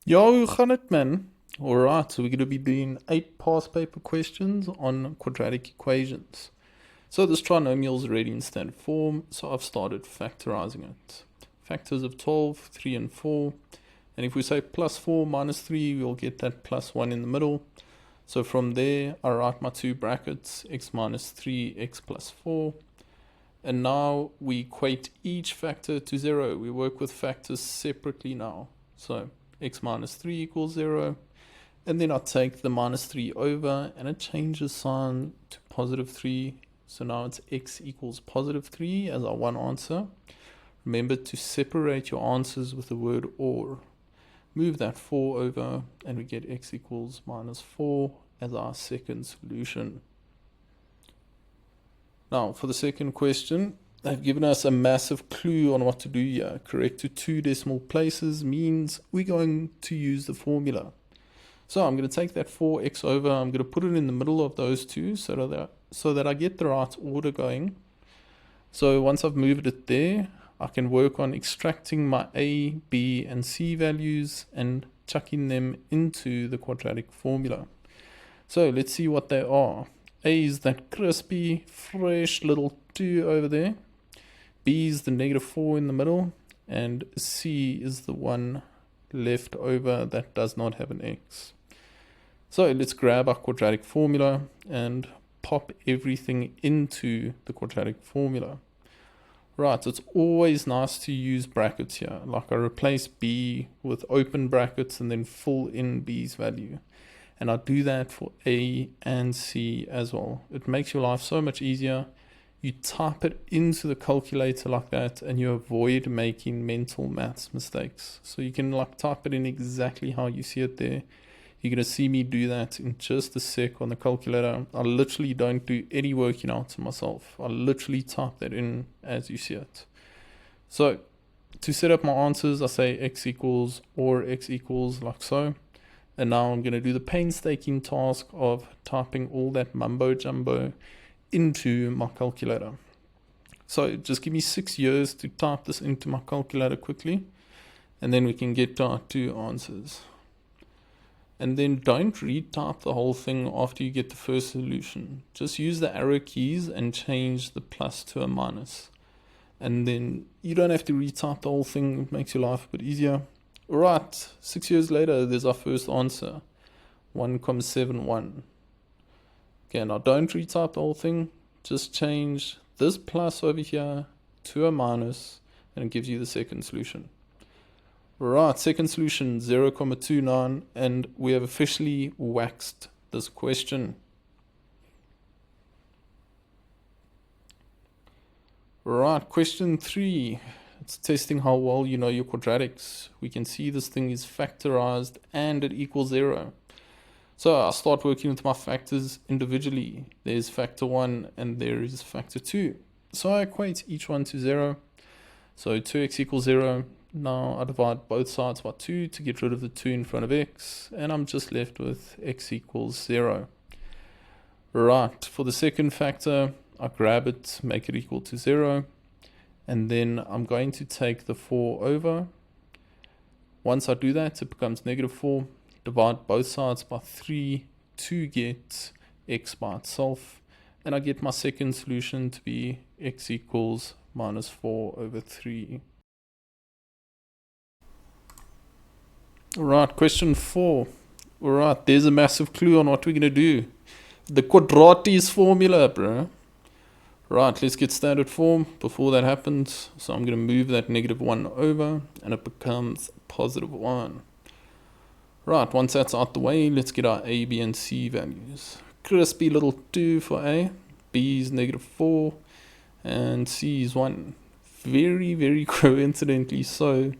Yo, hoe gaan it, man? Alright, so we're going to be doing 8 past paper questions on quadratic equations. So this trinomial is already in standard form, so I've started factorizing it. Factors of 12, 3 and 4. And if we say plus 4 minus 3, we'll get that plus 1 in the middle. So from there, I write my two brackets, x minus 3, x plus 4. And now we equate each factor to 0. We work with factors separately now. So x minus 3 equals 0. And then I take the minus 3 over and it changes sign to positive 3. So now it's x equals positive 3 as our one answer. Remember to separate your answers with the word or. Move that 4 over and we get x equals minus 4 as our second solution. Now for the second question, they've given us a massive clue on what to do here. Correct to 2 decimal places means we're going to use the formula. So I'm going to take that 4x over, I'm going to put it in the middle of those two so that I get the right order going. So once I've moved it there, I can work on extracting my a, b and c values and chucking them into the quadratic formula. So let's see what they are. A is that crispy, fresh little 2 over there. B is the negative 4 in the middle. And C is the one left over that does not have an x. So let's grab our quadratic formula and pop everything into the quadratic formula. Right, so it's always nice to use brackets here. Like I replace B with open brackets and then fill in B's value. And I do that for A and C as well. It makes your life so much easier. You type it into the calculator like that and you avoid making mental maths mistakes. So you can like type it in exactly how you see it there. You're going to see me do that in just a sec on the calculator. I literally don't do any working out to myself. I literally type that in as you see it. So to set up my answers, I say x equals or x equals like so. And now I'm going to do the painstaking task of typing all that mumbo jumbo into my calculator. So just give me 6 years to type this into my calculator quickly. And then we can get to our two answers. And then don't retype the whole thing after you get the first solution. Just use the arrow keys and change the plus to a minus. And then you don't have to retype the whole thing. It makes your life a bit easier. Alright, 6 years later, there's our first answer. 1,71. Okay, now don't retype the whole thing. Just change this plus over here to a minus and it gives you the second solution. Right, second solution 0,29 and we have officially waxed this question. Right, question 3. It's testing how well you know your quadratics. We can see this thing is factorized and it equals 0. So I'll start working with my factors individually. There's factor 1 and there is factor 2. So I equate each one to 0. So 2x equals 0. Now I divide both sides by 2 to get rid of the 2 in front of x. And I'm just left with x equals 0. Right, for the second factor, I grab it, make it equal to 0. And then I'm going to take the 4 over. Once I do that, it becomes negative 4. Divide both sides by 3 to get x by itself. And I get my second solution to be x equals minus 4 over 3. Alright, question 4. Alright, there's a massive clue on what we're going to do. The Quadratic formula, bro. Right, let's get standard form before that happens. So I'm going to move that negative 1 over and it becomes positive 1. Right, once that's out the way, let's get our a, b and c values. Crispy little 2 for a, b is negative 4 and c is 1. Very, very coincidentally so.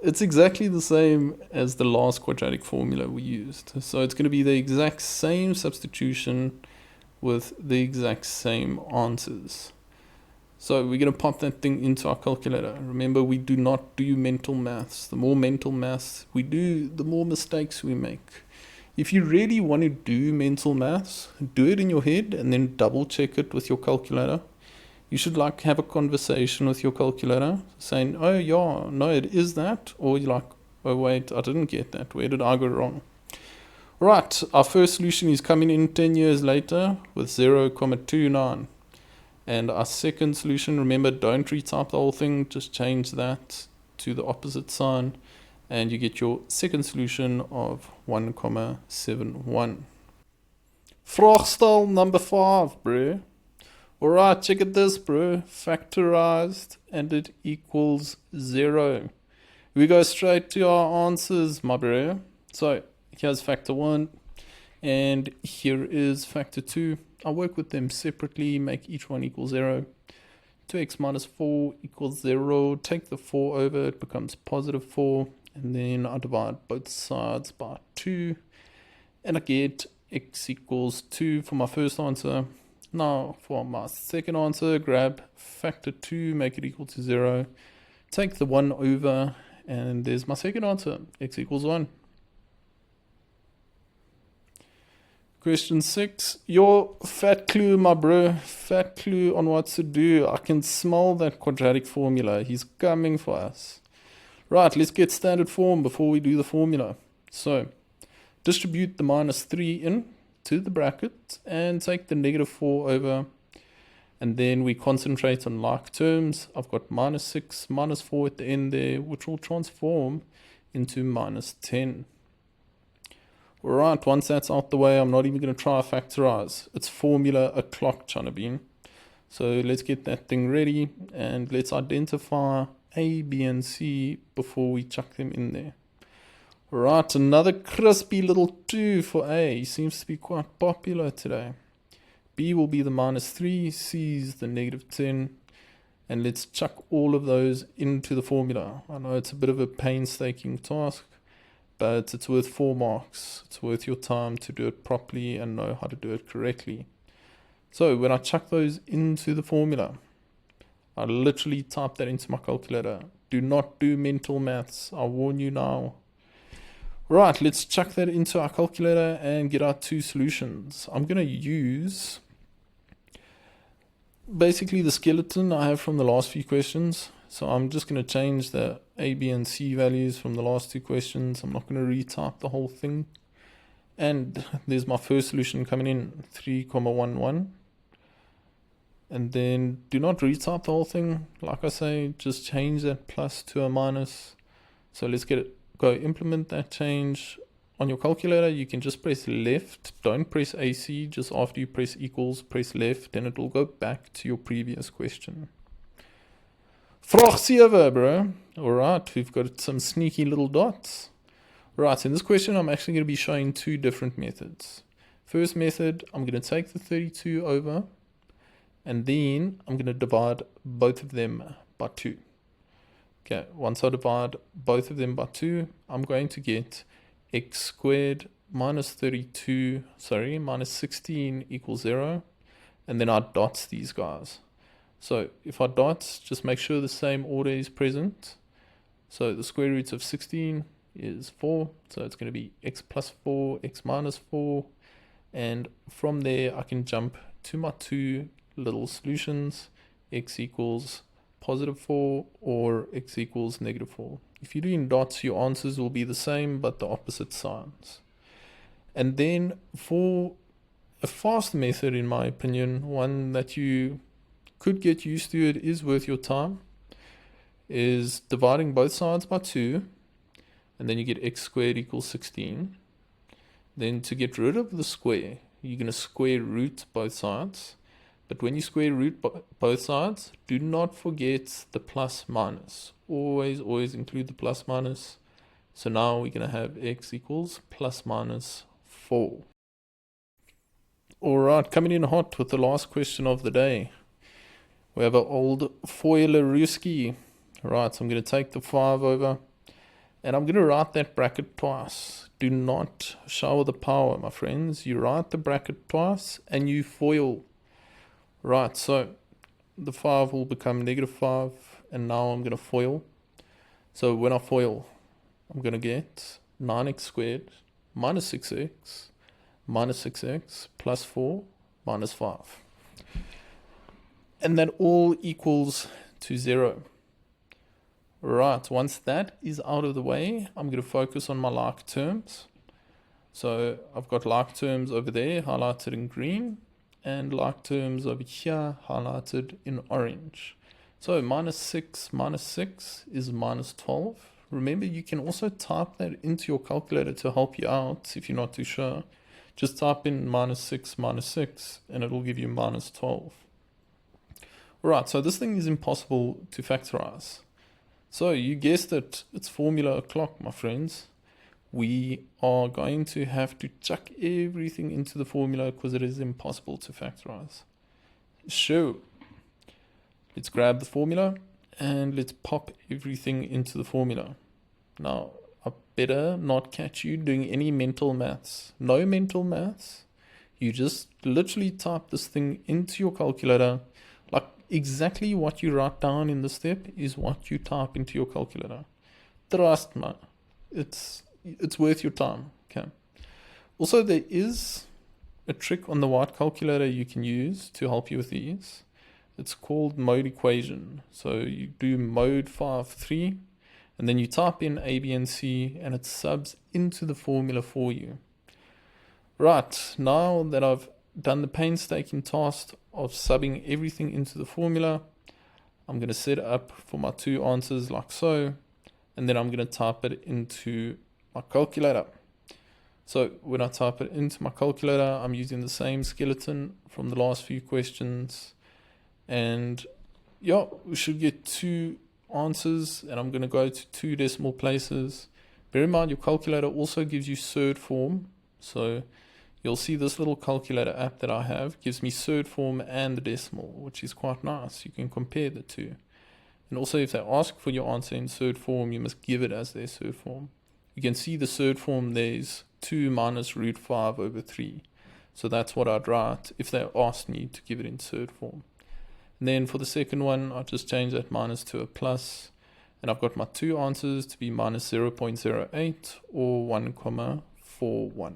It's exactly the same as the last quadratic formula we used. So it's going to be the exact same substitution with the exact same answers. So we're going to pop that thing into our calculator. Remember, we do not do mental maths. The more mental maths we do, the more mistakes we make. If you really want to do mental maths, do it in your head and then double check it with your calculator. You should have a conversation with your calculator saying, oh yeah, no, it is that. Or you're like, Oh wait, I didn't get that. Where did I go wrong? Right, our first solution is coming in 10 years later with 0.29. And our second solution, remember, don't retype the whole thing, just change that to the opposite sign, and you get your second solution of 1.71. Vraagstel number 5, bro. Alright, check it this, bro. Factorized, and it equals 0. We go straight to our answers, my bro. So, here's factor 1, and here is factor 2. I work with them separately, make each one equal 0. 2x minus 4 equals 0. Take the 4 over, it becomes positive 4. And then I divide both sides by 2. And I get x equals 2 for my first answer. Now for my second answer, grab factor 2, make it equal to 0. Take the 1 over, and there's my second answer, x equals 1. Question 6, your fat clue, my bro, fat clue on what to do. I can smell that quadratic formula. He's coming for us. Right, let's get standard form before we do the formula. So, distribute the minus 3 in to the bracket and take the negative 4 over. And then we concentrate on like terms. I've got minus 6, minus 4 at the end there, which will transform into minus 10. Alright, once that's out the way, I'm not even going to try to factorize. It's formula o'clock, China Bean. So let's get that thing ready and let's identify A, B, and C before we chuck them in there. Alright, another crispy little 2 for A. He seems to be quite popular today. B will be the minus 3, C is the negative 10. And let's chuck all of those into the formula. I know it's a bit of a painstaking task, but it's worth 4 marks. It's worth your time to do it properly and know how to do it correctly. So when I chuck those into the formula, I literally type that into my calculator. Do not do mental maths. I warn you now. Right, let's chuck that into our calculator and get our 2 solutions. I'm going to use basically the skeleton I have from the last few questions. So I'm just going to change the A, B, and C values from the last 2 questions. I'm not going to retype the whole thing. And there's my first solution coming in, 3.11. And then do not retype the whole thing. Like I say, just change that plus to a minus. So let's go implement that change. On your calculator, you can just press left. Don't press AC. Just after you press equals, press left. And it will go back to your previous question. Vraag 7, bro. Alright, we've got some sneaky little dots. Right, so in this question, I'm actually going to be showing 2 different methods. First method, I'm going to take the 32 over, and then I'm going to divide both of them by 2. Okay, once I divide both of them by 2, I'm going to get x squared minus 16 equals 0, and then I dots these guys. So if I dot, just make sure the same order is present. So the square root of 16 is 4. So it's going to be x plus 4, x minus 4. And from there, I can jump to my 2 little solutions. X equals positive 4 or x equals negative 4. If you're doing dots, your answers will be the same, but the opposite signs. And then for a fast method, in my opinion, one that you could get used to, it is worth your time, is dividing both sides by 2, and then you get x squared equals 16. Then to get rid of the square, you're going to square root both sides. But when you square root both sides, do not forget the plus minus. Always include the plus minus. So now we're going to have x equals plus minus 4. Alright, coming in hot with the last question of the day. We have an old Foiler-Ruski. Right, so I'm going to take the 5 over, and I'm going to write that bracket twice. Do not shower the power, my friends. You write the bracket twice, and you FOIL. Right, so the 5 will become negative 5, and now I'm going to FOIL. So when I FOIL, I'm going to get 9x squared minus 6x minus 6x plus 4 minus 5. And that all equals to 0. Right, once that is out of the way, I'm going to focus on my like terms. So I've got like terms over there highlighted in green and like terms over here highlighted in orange. So minus 6 is minus 12. Remember, you can also type that into your calculator to help you out if you're not too sure. Just type in minus 6 and it'll give you minus 12. Right, so this thing is impossible to factorize. So you guessed it, it's formula o'clock, my friends. We are going to have to chuck everything into the formula because it is impossible to factorize. So let's grab the formula and let's pop everything into the formula. Now, I better not catch you doing any mental maths. No mental maths. You just literally type this thing into your calculator. Like exactly what you write down in the step is what you type into your calculator. Trust me, it's worth your time. Okay. Also, there is a trick on the white calculator you can use to help you with these. It's called mode equation. So you do mode 5-3 and then you type in A, B, and C and it subs into the formula for you. Right, now that I've done the painstaking task of subbing everything into the formula, I'm going to set it up for my two answers like so, and then I'm going to type it into my calculator. So when I type it into my calculator, I'm using the same skeleton from the last few questions. And yeah, we should get two answers, and I'm going to go to 2 decimal places. Bear in mind, your calculator also gives you surd form. So you'll see this little calculator app that I have gives me surd form and the decimal, which is quite nice. You can compare the two. And also, if they ask for your answer in surd form, you must give it as their surd form. You can see the surd form, there's 2 minus root 5 over 3. So that's what I'd write if they asked me to give it in surd form. And then for the second one, I'll just change that minus to a plus. And I've got my two answers to be minus 0.08 or 1,41.